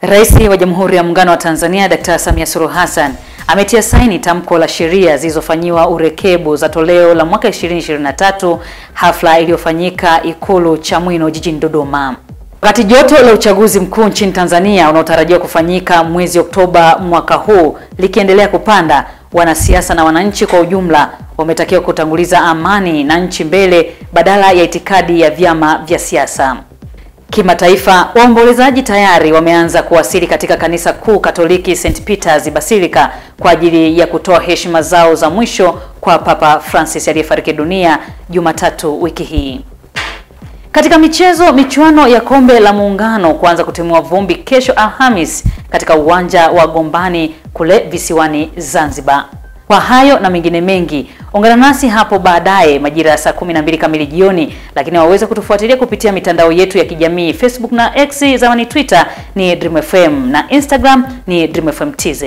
Rais wa Jamhuri ya Muungano wa Tanzania Dr. Samia Suluhu Hassan ametia saini tamko la sheria zilizofanyiwa urekebu za toleo la mwaka 2023, hafla iliyofanyika Ikulu Chamwino jijini Dodoma. Wakati joto la uchaguzi mkuu nchini Tanzania unaotarajiwa kufanyika mwezi Oktoba mwaka huu likiendelea kupanda, wanasiasa na wananchi kwa ujumla wametakiwa kutanguliza amani na nchi mbele badala ya itikadi ya vyama vya siasa. Kimataifa, waombolezaji tayari wameanza kuwasili katika kanisa kuu Katoliki St. Peter's Basilica kwa ajili ya kutoa heshima zao za mwisho kwa Papa Francis aliyefariki dunia Jumatatu wiki hii. Katika michezo, michuano ya Kombe la Muungano kuanza kutimua vumbi kesho Alhamis katika uwanja wa Gombani kule visiwani Zanzibar. Kwa hayo na mengine mengi, ungana nasi hapo baadaye majira ya saa 12 kamili jioni, lakini waweza kutufuatilia kupitia mitandao yetu ya kijamii Facebook na X, zamani Twitter ni Dream FM na Instagram ni Dream FM TZ.